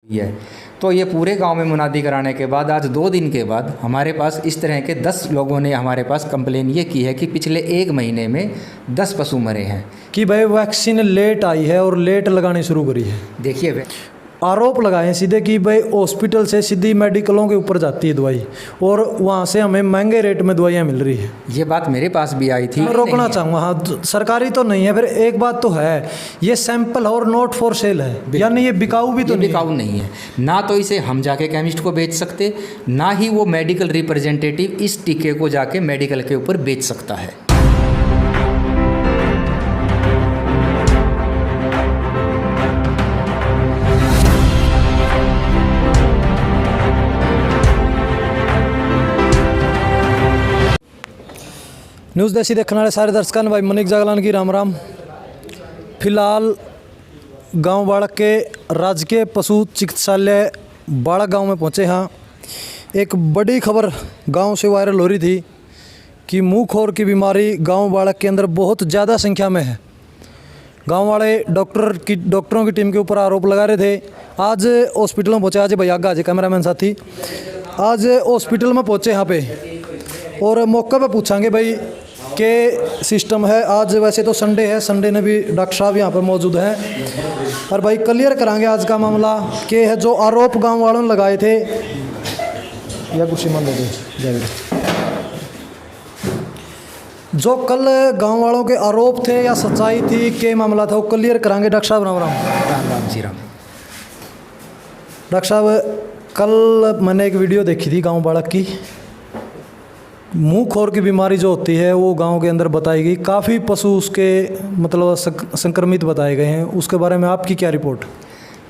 है। तो ये पूरे गांव में मुनादी कराने के बाद आज 2 दिन के बाद हमारे पास इस तरह के 10 लोगों ने हमारे पास कंप्लेन ये की है कि पिछले 1 महीने में 10 पशु मरे हैं। कि भाई वैक्सीन लेट आई है और लेट लगानी शुरू करी है। देखिए आरोप लगाए सीधे कि भाई हॉस्पिटल से सीधी मेडिकलों के ऊपर जाती है दवाई और वहाँ से हमें महंगे रेट में दवाइयाँ मिल रही है। ये बात मेरे पास भी आई थी। मैं रोकना चाहूँगा, हाँ सरकारी तो नहीं है, फिर एक बात तो है ये सैंपल और नॉट फॉर सेल है, यानी ये बिकाऊ भी तो नहीं, बिकाऊ नहीं है। ना तो इसे हम जाके केमिस्ट को बेच सकते, ना ही वो मेडिकल रिप्रेजेंटेटिव इस टीके को जाके मेडिकल के ऊपर बेच सकता है। न्यूज़ देसी देखने वाले सारे दर्शकों ने भाई मनिक जागलान की राम राम। फिलहाल गांव बाड़क के राजकीय पशु चिकित्सालय बाड़क गांव में पहुंचे हैं। एक बड़ी खबर गांव से वायरल हो रही थी कि मुंह खोर की बीमारी गांव बाड़क के अंदर बहुत ज़्यादा संख्या में है। गांव वाले डॉक्टरों की टीम के ऊपर आरोप लगा रहे थे। आज हॉस्पिटल में पहुँचे, आज भैया आगे आज कैमरामैन साथी आज हॉस्पिटल में पहुँचे यहाँ पे और मौके पे पूछांगे भाई के सिस्टम है। आज वैसे तो संडे है, संडे ने भी डॉक्टर साहब यहाँ पर मौजूद हैं और भाई क्लियर करांगे आज का मामला के है जो आरोप गांव वालों ने लगाए थे। या कुछ मान लीजिए जो कल गांव वालों के आरोप थे या सच्चाई थी के मामला था वो क्लियर करांगे। डॉक्टर साहब राम राम। राम राम जी राम। डॉक्टर साहब कल मैंने एक वीडियो देखी थी गांव बाड़क की, मुंह खोर की बीमारी जो होती है वो गांव के अंदर बताई गई, काफ़ी पशु उसके मतलब संक्रमित बताए गए हैं, उसके बारे में आपकी क्या रिपोर्ट?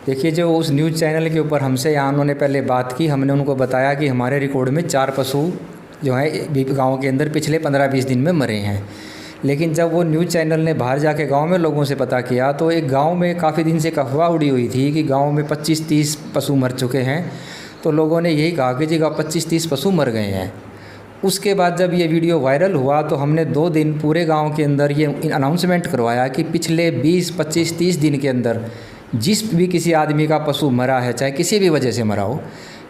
देखिए जो उस न्यूज़ चैनल के ऊपर हमसे यहाँ उन्होंने पहले बात की, हमने उनको बताया कि हमारे रिकॉर्ड में 4 पशु जो हैं गांव के अंदर पिछले 15-20 दिन में मरे हैं। लेकिन जब वो न्यूज़ चैनल ने बाहर जाके गांव में लोगों से पता किया तो एक गांव में काफ़ी दिन से अफवाह उड़ी हुई थी कि गांव में 25-30 पशु मर चुके हैं। तो लोगों ने यही कहा कि जी 25-30 पशु मर गए हैं। उसके बाद जब ये वीडियो वायरल हुआ तो हमने 2 दिन पूरे गांव के अंदर ये अनाउंसमेंट करवाया कि पिछले 20, 25, 30 दिन के अंदर जिस भी किसी आदमी का पशु मरा है, चाहे किसी भी वजह से मरा हो,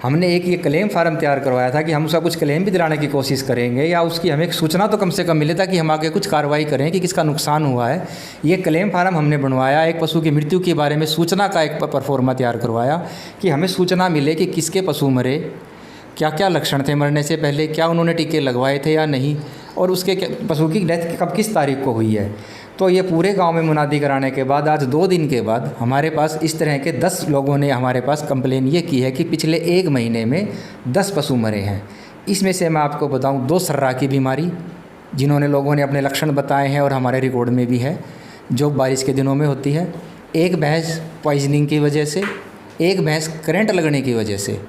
हमने एक ये क्लेम फार्म तैयार करवाया था कि हम उसका कुछ क्लेम भी दिलाने की कोशिश करेंगे या उसकी हमें एक सूचना तो कम से कम मिले ताकि हम आगे कुछ कार्रवाई करें कि किसका नुकसान हुआ है। ये क्लेम फार्म हमने बनवाया, एक पशु की मृत्यु के बारे में सूचना का एक परफॉर्मा तैयार करवाया कि हमें सूचना मिले कि किसके पशु मरे, क्या क्या लक्षण थे मरने से पहले, क्या उन्होंने टीके लगवाए थे या नहीं, और उसके पशु की डेथ कब किस तारीख को हुई है। तो ये पूरे गांव में मुनादी कराने के बाद आज 2 दिन के बाद हमारे पास इस तरह के 10 लोगों ने हमारे पास कंप्लेन ये की है कि पिछले 1 महीने में 10 पशु मरे हैं। इसमें से मैं आपको बताऊं 2 सर्रा की बीमारी जिन्होंने लोगों ने अपने लक्षण बताए हैं और हमारे रिकॉर्ड में भी है, जो बारिश के दिनों में होती है। 1 भैंस पॉइजनिंग की वजह से, 1 भैंस करंट लगने की वजह से,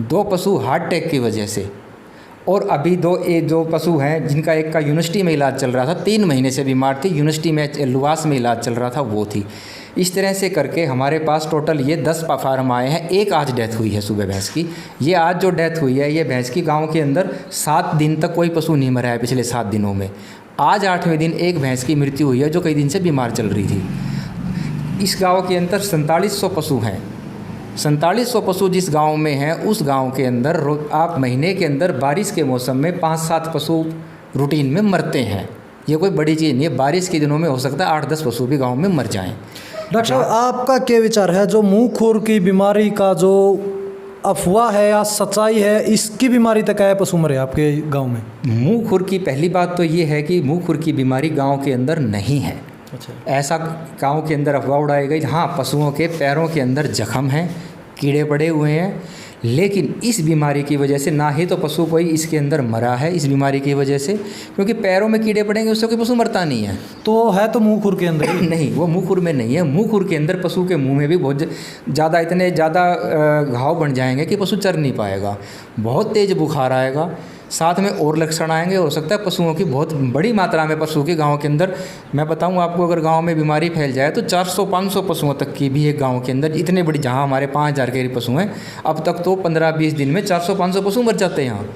2 पशु हार्ट अटैक की वजह से, और अभी 2 पशु हैं जिनका एक का यूनिवर्सिटी में इलाज चल रहा था, 3 महीने से बीमार थी, यूनिवर्सिटी में लुवास में इलाज चल रहा था, वो थी। इस तरह से करके हमारे पास टोटल ये 10 फार्म आए हैं। एक आज डेथ हुई है सुबह भैंस की। ये आज जो डेथ हुई है ये भैंस की गांव के अंदर 7 दिन तक कोई पशु नहीं मरा है पिछले 7 दिनों में। आज 8वें दिन एक भैंस की मृत्यु हुई है जो कई दिन से बीमार चल रही थी। इस गाँव के अंदर 4700 पशु हैं। 4700 पशु जिस गांव में हैं उस गांव के अंदर आप महीने के अंदर बारिश के मौसम में 5-7 पशु रूटीन में मरते हैं। ये कोई बड़ी चीज़ नहीं है। बारिश के दिनों में हो सकता है 8-10 पशु भी गांव में मर जाएं। डॉक्टर साहब आपका क्या विचार है, जो मुंह खुर की बीमारी का जो अफवाह है या सच्चाई है, इसकी बीमारी तक है पशु मरे आपके गाँव में? मुँह खुर की पहली बात तो ये है कि मुँह खुर की बीमारी गाँव के अंदर नहीं है। अच्छा, ऐसा गांव के अंदर अफवाह उड़ाई गई। हाँ, पशुओं के पैरों के अंदर जख्म हैं, कीड़े पड़े हुए हैं, लेकिन इस बीमारी की वजह से ना ही तो पशु कोई इसके अंदर मरा है इस बीमारी की वजह से, क्योंकि पैरों में कीड़े पड़ेंगे उससे कोई पशु मरता नहीं है। तो है तो मुंह खुर के अंदर नहीं, वो मुंह खुर में नहीं है। मुंह खुर के अंदर पशु के मुंह में भी बहुत ज़्यादा इतने ज़्यादा घाव बन जाएंगे कि पशु चर नहीं पाएगा, बहुत तेज़ बुखार आएगा, साथ में और लक्षण आएंगे। हो सकता है पशुओं की बहुत बड़ी मात्रा में पशु के गांव के अंदर, मैं बताऊं आपको, अगर गांव में बीमारी फैल जाए तो 400-500 पशुओं तक की भी एक गांव के अंदर इतने बड़ी, जहां हमारे 5000 के पशु हैं, अब तक तो 15-20 दिन में 400-500 पशु मर जाते हैं यहाँ।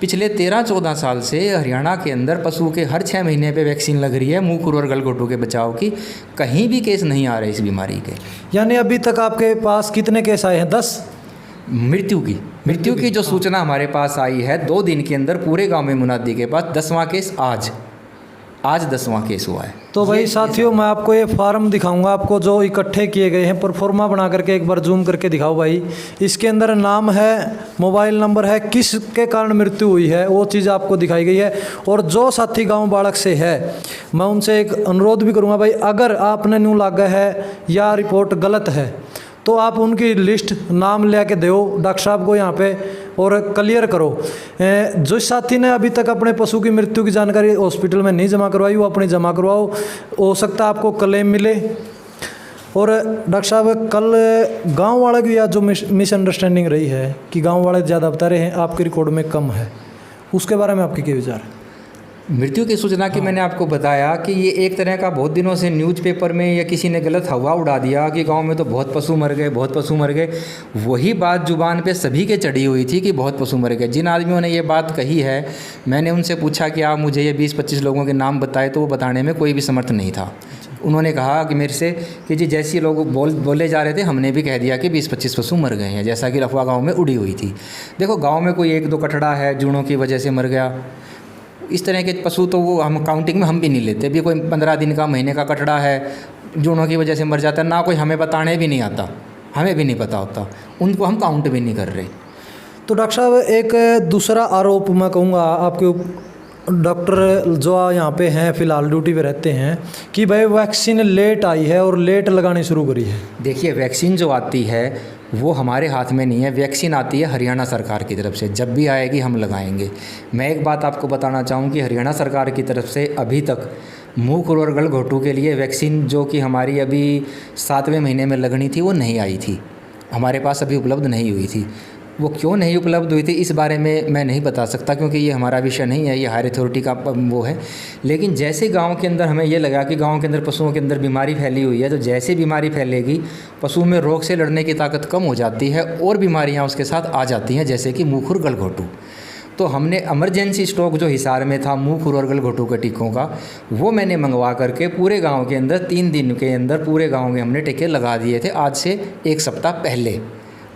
पिछले 13-14 साल से हरियाणा के अंदर पशु के हर 6 महीने पे वैक्सीन लग रही है मुंह खुर और गलघोटू के बचाव की। कहीं भी केस नहीं आ रहे इस बीमारी के। यानी अभी तक आपके पास कितने केस आए हैं? 10 मृत्यु की जो सूचना हमारे पास आई है 2 दिन के अंदर पूरे गांव में मुनादी के पास 10वां केस आज 10वां केस हुआ है। तो भाई साथियों, मैं आपको ये फार्म दिखाऊंगा, आपको जो इकट्ठे किए गए हैं परफॉर्मा बना करके एक बार जूम करके दिखाओ भाई। इसके अंदर नाम है, मोबाइल नंबर है, किसके कारण मृत्यु हुई है वो चीज़ आपको दिखाई गई है। और जो साथी गांव बाड़क से है, मैं उनसे एक अनुरोध भी करूंगा भाई, अगर आपने न्यू लागा है या रिपोर्ट गलत है तो आप उनकी लिस्ट नाम ले के दो डॉक्टर साहब को यहाँ पे और क्लियर करो। जिस साथी ने अभी तक अपने पशु की मृत्यु की जानकारी हॉस्पिटल में नहीं जमा करवाई वो अपनी जमा करवाओ, हो सकता है आपको क्लेम मिले। और डॉक्टर साहब, कल गांव वाले की या जो मिसअंडरस्टैंडिंग रही है कि गांव वाले ज़्यादा बता रहे हैं आपके रिकॉर्ड में कम है, उसके बारे में आपके क्या विचार है? मृत्यु की सूचना की मैंने आपको बताया कि ये एक तरह का बहुत दिनों से न्यूज़पेपर में या किसी ने गलत हवा उड़ा दिया कि गांव में तो बहुत पशु मर गए। वही बात जुबान पे सभी के चढ़ी हुई थी कि बहुत पशु मर गए। जिन आदमियों ने ये बात कही है, मैंने उनसे पूछा कि आप मुझे ये 20-25 लोगों के नाम बताए, तो वो बताने में कोई भी समर्थ नहीं था। उन्होंने कहा कि मेरे से कि जी जैसे लोग बोले जा रहे थे हमने भी कह दिया कि 20-25 पशु मर गए हैं, जैसा कि अफवाह गाँव में उड़ी हुई थी। देखो, गाँव में कोई 1-2 कटड़ा है जूड़ों की वजह से मर गया, इस तरह के पशु तो वो हम काउंटिंग में हम भी नहीं लेते। अभी कोई 15 दिन का, महीने का कटड़ा है जूनों की वजह से मर जाता है, ना कोई हमें बताने भी नहीं आता, हमें भी नहीं पता होता, उनको हम काउंट भी नहीं कर रहे। तो डॉक्टर साहब, एक दूसरा आरोप मैं कहूँगा आपके डॉक्टर जो यहाँ पे हैं फ़िलहाल ड्यूटी पे रहते हैं कि भाई वैक्सीन लेट आई है और लेट लगानी शुरू करी है। देखिए, वैक्सीन जो आती है वो हमारे हाथ में नहीं है, वैक्सीन आती है हरियाणा सरकार की तरफ से। जब भी आएगी हम लगाएंगे। मैं एक बात आपको बताना चाहूँ कि हरियाणा सरकार की तरफ से अभी तक मुंह खुर और गलघोटू के लिए वैक्सीन जो कि हमारी अभी 7वें महीने में लगनी थी वो नहीं आई थी, हमारे पास अभी उपलब्ध नहीं हुई थी। वो क्यों नहीं उपलब्ध हुई थी इस बारे में मैं नहीं बता सकता, क्योंकि ये हमारा विषय नहीं है, ये हायर अथॉरिटी का वो है। लेकिन जैसे गांव के अंदर हमें ये लगा कि गांव के अंदर पशुओं के अंदर बीमारी फैली हुई है, तो जैसे बीमारी फैलेगी पशु में रोग से लड़ने की ताकत कम हो जाती है और बीमारियां उसके साथ आ जाती हैं, जैसे कि मुंह खुर गलघोटू। तो हमने इमरजेंसी स्टॉक जो हिसार में था मुंह खुर और गलघोटू के टीकों का, वो मैंने मंगवा करके पूरे गाँव के अंदर 3 दिन के अंदर पूरे गाँव में हमने टीके लगा दिए थे। आज से 1 सप्ताह पहले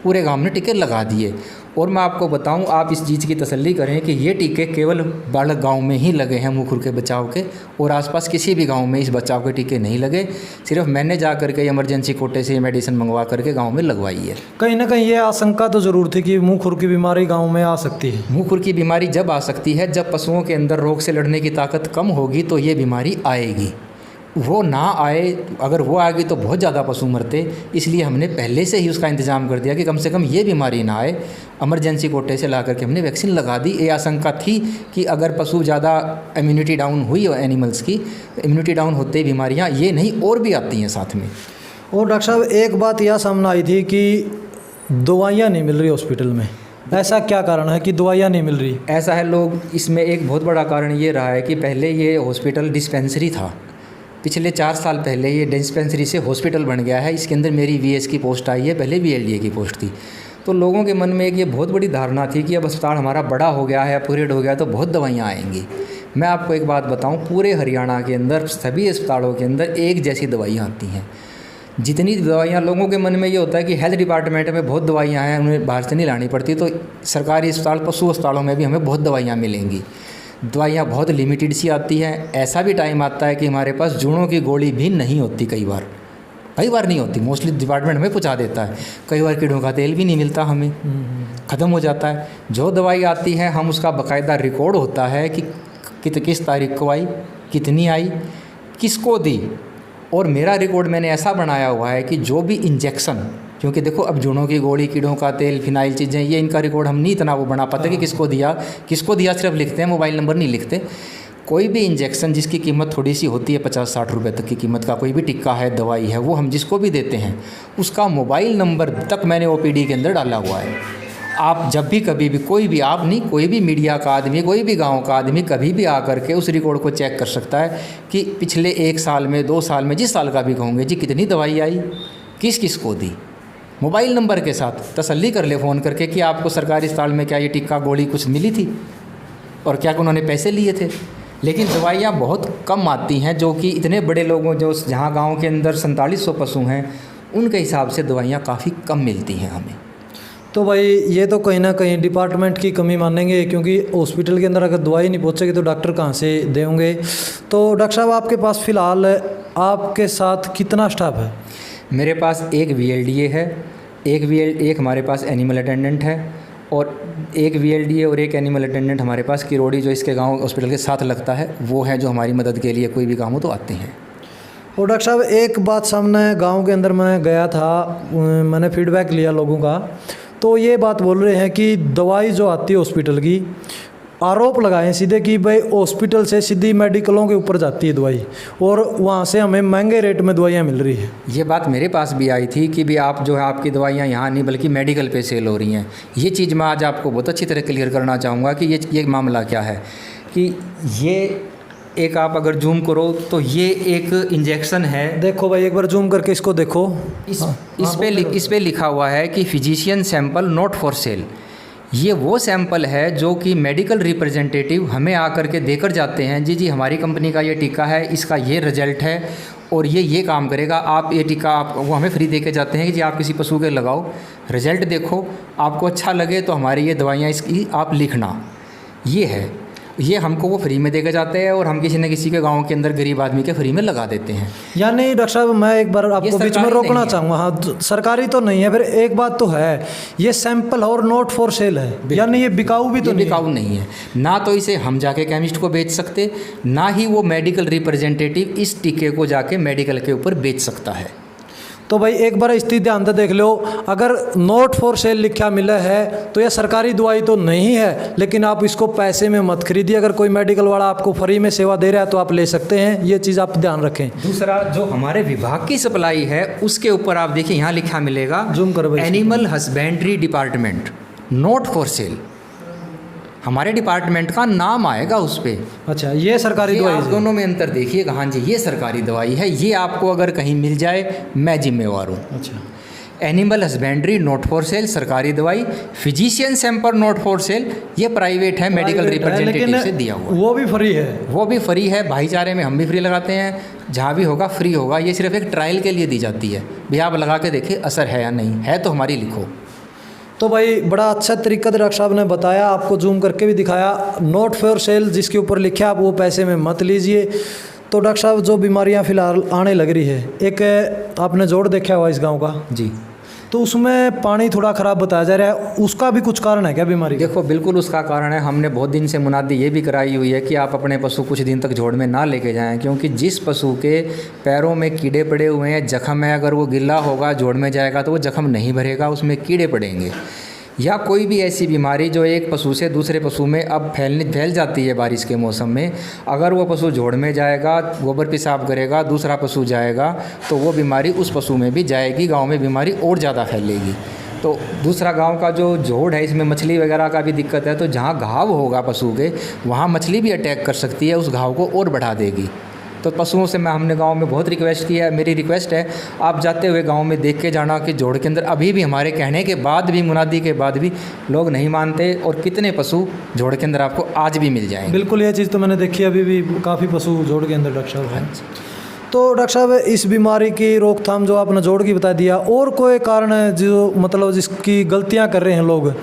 पूरे गांव में टीके लगा दिए। और मैं आपको बताऊं, आप इस चीज़ की तसल्ली करें कि ये टीके केवल बाड़क गांव में ही लगे हैं मुंह खुर के बचाव के, और आसपास किसी भी गांव में इस बचाव के टीके नहीं लगे। सिर्फ मैंने जा करके इमरजेंसी कोटे से ये मेडिसिन मंगवा करके गांव में लगवाई है। कहीं ना कहीं ये आशंका तो ज़रूर थी कि मुंह खुर की बीमारी गाँव में आ सकती है। मुंह खुर की बीमारी जब आ सकती है जब पशुओं के अंदर रोग से लड़ने की ताकत कम होगी, तो ये बीमारी आएगी। वो ना आए, अगर वो आ गई तो बहुत ज़्यादा पशु मरते, इसलिए हमने पहले से ही उसका इंतज़ाम कर दिया कि कम से कम ये बीमारी ना आए। इमरजेंसी कोटे से ला करके हमने वैक्सीन लगा दी। ये आशंका थी कि अगर पशु ज़्यादा इम्यूनिटी डाउन हुई हो, एनिमल्स की इम्यूनिटी डाउन होते ही बीमारियाँ ये नहीं और भी आती हैं साथ में। और डॉक्टर साहब, एक बात यह सामने आई थी कि दवाइयाँ नहीं मिल रही हॉस्पिटल में, ऐसा क्या कारण है कि दवाइयाँ नहीं मिल रही? ऐसा है लोग, इसमें एक बहुत बड़ा कारण ये रहा है कि पहले ये हॉस्पिटल डिस्पेंसरी था। पिछले 4 साल पहले ये डिस्पेंसरी से हॉस्पिटल बन गया है। इसके अंदर मेरी वीएस की पोस्ट आई है, पहले VLDA की पोस्ट थी। तो लोगों के मन में एक ये बहुत बड़ी धारणा थी कि अब अस्पताल हमारा बड़ा हो गया है, अपग्रेड हो गया, तो बहुत दवाइयाँ आएंगी। मैं आपको एक बात बताऊं, पूरे हरियाणा के अंदर सभी अस्पतालों के अंदर एक जैसी दवाइयाँ आती हैं। जितनी दवाइयाँ, लोगों के मन में ये होता है कि हेल्थ डिपार्टमेंट में बहुत दवाइयाँ हैं, उन्हें बाहर से नहीं लानी पड़ती, तो सरकारी अस्पताल, पशु अस्पतालों में भी हमें बहुत दवाइयाँ मिलेंगी। दवाइयाँ बहुत लिमिटेड सी आती हैं। ऐसा भी टाइम आता है कि हमारे पास जूड़ों की गोली भी नहीं होती, कई बार नहीं होती। मोस्टली डिपार्टमेंट हमें पहुँचा देता है। कई बार कीड़ों का तेल भी नहीं मिलता, हमें ख़त्म हो जाता है। जो दवाई आती है हम उसका बाकायदा रिकॉर्ड होता है कि किस तारीख को आई, कितनी आई, किसको दी। और मेरा रिकॉर्ड मैंने ऐसा बनाया हुआ है कि जो भी इंजेक्शन, क्योंकि देखो अब जूड़ों की गोली, कीड़ों का तेल, फिनाइल चीज़ें, ये इनका रिकॉर्ड हम नहीं इतना वो बना पाते कि किसको दिया सिर्फ लिखते हैं, मोबाइल नंबर नहीं लिखते। कोई भी इंजेक्शन जिसकी कीमत थोड़ी सी होती है 50-60 रुपये तक की कीमत का, कोई भी टिक्का है, दवाई है, वो हम जिसको भी देते हैं उसका मोबाइल नंबर तक मैंने OPD के अंदर डाला हुआ है। आप जब भी कभी भी, कोई भी, आप नहीं, कोई भी मीडिया का आदमी, कोई भी गांव का आदमी कभी भी आकर के उस रिकॉर्ड को चेक कर सकता है कि पिछले 1 साल में, 2 साल में, जिस साल का भी कहूँगे जी, कितनी दवाई आई, किस किस को दी। मोबाइल नंबर के साथ तसल्ली कर ले फ़ोन करके कि आपको सरकारी अस्पताल में क्या ये टिक्का गोली कुछ मिली थी, और क्या उन्होंने पैसे लिए थे। लेकिन दवाइयाँ बहुत कम आती हैं, जो कि इतने बड़े लोगों जो जहाँ गांव के अंदर 4700 पशु हैं उनके हिसाब से दवाइयाँ काफ़ी कम मिलती हैं हमें। तो भाई ये तो कहीं ना कहीं डिपार्टमेंट की कमी मानेंगे, क्योंकि हॉस्पिटल के अंदर अगर दवाई नहीं पहुंचेगी तो डॉक्टर कहां से देंगे। तो डॉक्टर साहब आपके पास फ़िलहाल आपके साथ कितना स्टाफ है? मेरे पास एक VLDA है, एक हमारे पास एनिमल अटेंडेंट है, और एक VLDA और एक एनिमल अटेंडेंट हमारे पास किरोड़ी जो इसके गांव हॉस्पिटल के साथ लगता है वो है, जो हमारी मदद के लिए कोई भी काम हो तो आते हैं। और डॉक्टर साहब एक बात सामने गांव के अंदर मैं गया था, मैंने फीडबैक लिया लोगों का, तो ये बात बोल रहे हैं कि दवाई जो आती है हॉस्पिटल की, आरोप लगाएं सीधे कि भाई हॉस्पिटल से सीधी मेडिकलों के ऊपर जाती है दवाई और वहाँ से हमें महंगे रेट में दवाइयाँ मिल रही हैं। ये बात मेरे पास भी आई थी कि भी आप जो है आपकी दवाइयाँ यहाँ नहीं बल्कि मेडिकल पे सेल हो रही हैं। ये चीज़ मैं आज आपको बहुत अच्छी तरह क्लियर करना चाहूँगा कि ये मामला क्या है। कि ये एक आप अगर जूम करो तो ये एक इंजेक्शन है। देखो भाई एक बार जूम करके इसको देखो। इस पे लिखा हुआ है कि physician sample not for sale. ये वो सैंपल है जो कि मेडिकल रिप्रेजेंटेटिव हमें आकर के देकर जाते हैं, जी हमारी कंपनी का ये टीका है, इसका ये रिजल्ट है और ये काम करेगा, आप ये टीका आप वो हमें फ्री दे के जाते हैं कि जी आप किसी पशु के लगाओ, रिजल्ट देखो, आपको अच्छा लगे तो हमारी ये दवाइयाँ इसकी आप लिखना। ये है, ये हमको वो फ्री में देके जाते हैं और हम किसी न किसी के गांव के अंदर गरीब आदमी के फ्री में लगा देते हैं। यानी डॉक्टर साहब मैं एक बार आपको बीच में रोकना चाहूँगा। हाँ, सरकारी तो नहीं है, फिर एक बात तो है ये सैंपल और नॉट फॉर सेल है, यानी ये बिकाऊ भी तो बिकाऊ नहीं है। ना तो इसे हम जाके केमिस्ट को बेच सकते, ना ही वो मेडिकल रिप्रेजेंटेटिव इस टीके को जाके मेडिकल के ऊपर बेच सकता है। तो भाई एक बार स्थिति ध्यान से देख लो, अगर नॉट फॉर सेल लिखा मिला है तो यह सरकारी दवाई तो नहीं है, लेकिन आप इसको पैसे में मत खरीदिए। अगर कोई मेडिकल वाला आपको फ्री में सेवा दे रहा है तो आप ले सकते हैं, ये चीज़ आप ध्यान रखें। दूसरा जो हमारे विभाग की सप्लाई है उसके ऊपर आप देखिए यहाँ लिखा मिलेगा, जूम करो भाई, animal husbandry department not for sale. हमारे डिपार्टमेंट का नाम आएगा उस पर। अच्छा, ये सरकारी दवाई आप दोनों में अंतर देखिएगा। हाँ जी, ये सरकारी दवाई है, ये आपको अगर कहीं मिल जाए मैं जिम्मेवार हूँ। अच्छा, animal husbandry not for sale सरकारी दवाई, physician sample not for sale ये प्राइवेट है, मेडिकल रिप्रेजेंटेटिव से दिया हुआ। वो भी फ्री है, वो भी फ्री है। भाईचारे में हम भी फ्री लगाते हैं, जहाँ भी होगा फ्री होगा। ये सिर्फ एक ट्रायल के लिए दी जाती है, भी आप लगा के देखिए असर है या नहीं है, तो हमारी लिखो। तो भाई बड़ा अच्छा तरीका डॉक्टर साहब ने बताया, आपको जूम करके भी दिखाया। नॉट फॉर सेल जिसके ऊपर लिखा आप वो पैसे में मत लीजिए। तो डॉक्टर साहब जो बीमारियां फिलहाल आने लग रही है, एक आपने जोड़ देखा हुआ इस गांव का जी, तो उसमें पानी थोड़ा ख़राब बताया जा रहा है, उसका भी कुछ कारण है क्या बीमारी? देखो बिल्कुल उसका कारण है। हमने बहुत दिन से मुनादी ये भी कराई हुई है कि आप अपने पशु कुछ दिन तक जोड़ में ना लेके जाएं, क्योंकि जिस पशु के पैरों में कीड़े पड़े हुए हैं, जख्म है, अगर वो गिल्ला होगा जोड़ में जाएगा तो वो जख्म नहीं भरेगा, उसमें कीड़े पड़ेंगे। या कोई भी ऐसी बीमारी जो एक पशु से दूसरे पशु में अब फैल जाती है बारिश के मौसम में, अगर वो पशु जोड़ में जाएगा, गोबर पेशाब करेगा, दूसरा पशु जाएगा तो वो बीमारी उस पशु में भी जाएगी, गांव में बीमारी और ज़्यादा फैलेगी। तो दूसरा गांव का जो जोड़ है, इसमें मछली वगैरह का भी दिक्कत है, तो जहाँ घाव होगा पशु के वहाँ मछली भी अटैक कर सकती है, उस घाव को और बढ़ा देगी। तो पशुओं से हमने गांव में बहुत रिक्वेस्ट किया है, मेरी रिक्वेस्ट है आप जाते हुए गांव में देख के जाना कि जोड़ के अंदर अभी भी हमारे कहने के बाद भी, मुनादी के बाद भी लोग नहीं मानते, और कितने पशु जोड़ के अंदर आपको आज भी मिल जाएंगे। बिल्कुल, ये चीज़ तो मैंने देखी, अभी भी काफ़ी पशु जोड़ के अंदर डॉक्टर साहब हैं। तो डॉक्टर साहब इस बीमारी की रोकथाम जो आपने जोड़ की बता दिया, और कोई कारण है जो मतलब जिसकी गलतियाँ कर रहे हैं लोग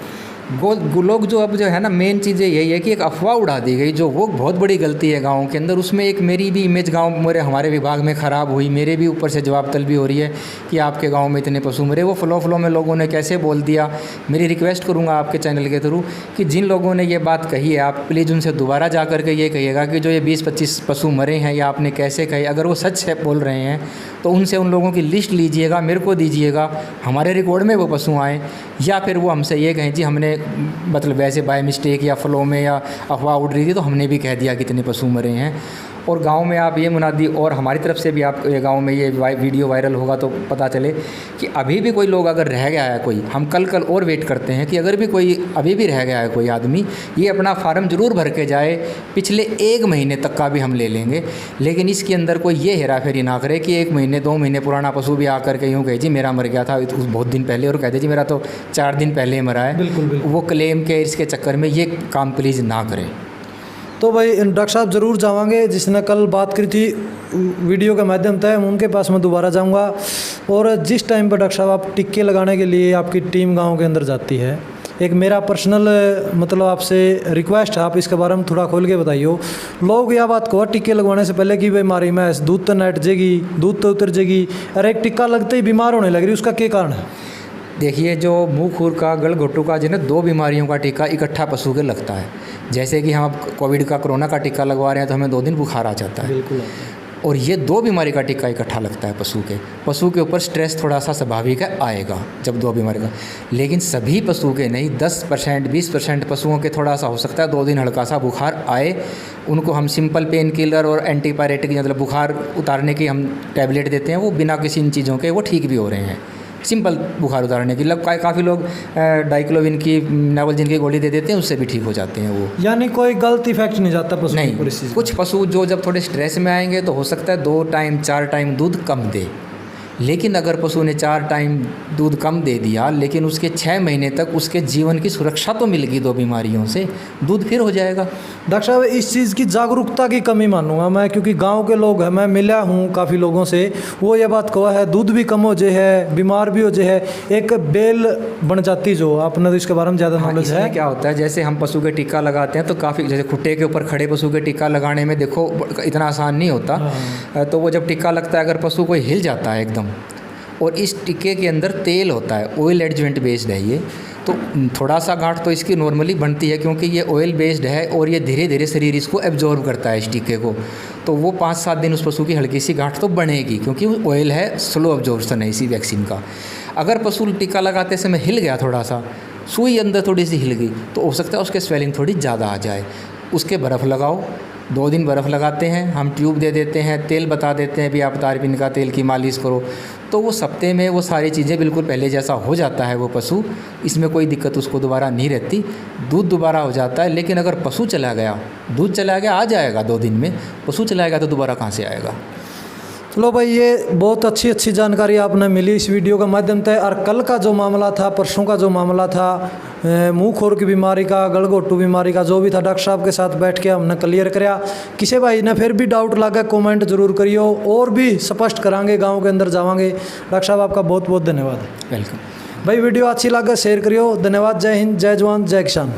जो अब जो है ना, मेन चीज़ यही है कि एक अफवाह उड़ा दी गई, जो वो बहुत बड़ी गलती है गाँव के अंदर। उसमें एक मेरी भी इमेज गाँव हमारे विभाग में ख़राब हुई, मेरे भी ऊपर से जवाब तलबी हो रही है कि आपके गांव में इतने पशु मरे। वो फ्लो में लोगों ने कैसे बोल दिया। मेरी रिक्वेस्ट करूंगा आपके चैनल के थ्रू कि जिन लोगों ने ये बात कही है, आप प्लीज़ उनसे दोबारा जा कर के ये कहिएगा कि जो ये 20-25 पशु मरे हैं या आपने कैसे कहे, अगर वो सच है बोल रहे हैं तो उनसे उन लोगों की लिस्ट लीजिएगा, मेरे को दीजिएगा, हमारे रिकॉर्ड में वो पशु आएँ, या फिर वो हमसे ये कहें जी हमने मतलब वैसे बाय मिस्टेक या फ्लो में या अफवाह उड़ रही थी तो हमने भी कह दिया कितने पशु मरे हैं। और गांव में आप ये मुनादी, और हमारी तरफ से भी आप गांव में ये वीडियो वायरल होगा तो पता चले कि अभी भी कोई लोग अगर रह गया है कोई, हम कल और वेट करते हैं कि अगर भी कोई अभी भी रह गया है कोई आदमी, ये अपना फार्म ज़रूर भर के जाए, पिछले 1 महीने तक का भी हम ले लेंगे, लेकिन इसके अंदर कोई ये हेरा फेरी ना करे कि 1 महीने 2 महीने पुराना पशु भी आकर के यूँ कहे जी मेरा मर गया था बहुत दिन पहले, और कहते जी मेरा तो 4 दिन पहले मरा है। बिल्कुल। वो क्लेम के इसके चक्कर में ये काम प्लीज़ ना करें। तो भाई डॉक्टर साहब ज़रूर जावांगे, जिसने कल बात करी थी वीडियो के माध्यम से, उनके पास मैं दोबारा जाऊंगा। और जिस टाइम पर डॉक्टर साहब आप टिक्के लगाने के लिए आपकी टीम गांव के अंदर जाती है, एक मेरा पर्सनल मतलब आपसे रिक्वेस्ट है, आप इसके बारे में थोड़ा खोल के बताइए। लोग यह बात कहो टिक्के लगवाने से पहले कि भाई मारी मैं दूध तो नट जाएगी, दूध तो उतर जाएगी, अरे एक टिक्का लगते ही बीमार होने लग रही, उसका क्या कारण है? देखिए, जो मुंह खुर का, गल घोटू का, जिन्हें 2 बीमारियों का टीका इकट्ठा पशु के लगता है। जैसे कि हम कोविड का, कोरोना का टीका लगवा रहे हैं तो हमें 2 दिन बुखार आ जाता है। बिल्कुल। और ये 2 बीमारी का टीका इकट्ठा लगता है पशु के ऊपर स्ट्रेस थोड़ा सा स्वाभाविक है, आएगा जब 2 बीमारी का। लेकिन सभी पशु के नहीं, 10% 20% पशुओं के थोड़ा सा हो सकता है 2 दिन हल्का सा बुखार आए। उनको हम सिंपल पेन किलर और एंटीपायरेटिक, मतलब बुखार उतारने की हम टैबलेट देते हैं, वो बिना किसी इन चीज़ों के वो ठीक भी हो रहे हैं। सिंपल बुखार उतारने की काफ़ी लोग डाइक्लोविन की, नावलजिन की गोली दे देते हैं, उससे भी ठीक हो जाते हैं वो। यानी कोई गलत इफेक्ट नहीं जाता पशु नहीं, कुछ पशु जो जब थोड़े स्ट्रेस में आएंगे तो हो सकता है 2 टाइम 4 टाइम दूध कम दे। लेकिन अगर पशु ने 4 टाइम दूध कम दे दिया, लेकिन उसके 6 महीने तक उसके जीवन की सुरक्षा तो मिल गई 2 बीमारियों से, दूध फिर हो जाएगा। डॉक्टर साहब, इस चीज़ की जागरूकता की कमी मानूंगा मैं, क्योंकि गांव के लोग हैं, मैं मिला हूं काफ़ी लोगों से, वो ये बात कहा है दूध भी कम हो जाए है, बीमार भी हो जाए है, एक बेल बन जाती। जो आपने तो इसके बारे में ज़्यादा नॉलेज है। क्या होता है, जैसे हम पशु के टीका लगाते हैं तो काफ़ी, जैसे खुट्टे के ऊपर खड़े पशु के टीका लगाने में देखो इतना आसान नहीं होता। तो वो जब टीका लगता है, अगर पशु कोई हिल जाता है एकदम, और इस टीके के अंदर तेल होता है, ऑयल एडजुवेंट बेस्ड है ये, तो थोड़ा सा गांठ तो इसकी नॉर्मली बनती है, क्योंकि ये ऑयल बेस्ड है और ये धीरे धीरे शरीर इसको एब्जॉर्ब करता है इस टीके को। तो वो 5-7 दिन उस पशु की हल्की सी गांठ तो बनेगी, क्योंकि वो ऑयल है, स्लो एब्जॉर्प्शन है इसी वैक्सीन का। अगर पशु टीका लगाते समय हिल गया, थोड़ा सा सुई अंदर थोड़ी सी हिल गई, तो हो सकता है उसके स्वेलिंग थोड़ी ज़्यादा आ जाए। उसके बर्फ़ लगाओ, 2 दिन बर्फ़ लगाते हैं, हम ट्यूब दे देते हैं, तेल बता देते हैं भी आप तारपीन का तेल की मालिश करो, तो वो हफ्ते में वो सारी चीज़ें बिल्कुल पहले जैसा हो जाता है वो पशु। इसमें कोई दिक्कत उसको दोबारा नहीं रहती, दूध दोबारा हो जाता है। लेकिन अगर पशु चला गया, दूध चला गया, आ जाएगा 2 दिन में, पशु चला गया तो दोबारा कहाँ से आएगा। चलो भाई, ये बहुत अच्छी जानकारी आपने मिली इस वीडियो के माध्यम से। और कल का जो मामला था, परसों का जो मामला था, मुंह खोर की बीमारी का, गलघोटू बीमारी का, जो भी था, डॉक्टर साहब के साथ बैठ के हमने क्लियर कराया। किसी भाई ने फिर भी डाउट लगा, कमेंट जरूर करियो, और भी स्पष्ट करांगे, गाँव के अंदर जावांगे। डॉक्टर साहब, आपका बहुत बहुत धन्यवाद। वेलकम भाई, वीडियो अच्छी लगे शेयर करियो। धन्यवाद। जय हिंद, जय जवान, जय किसान।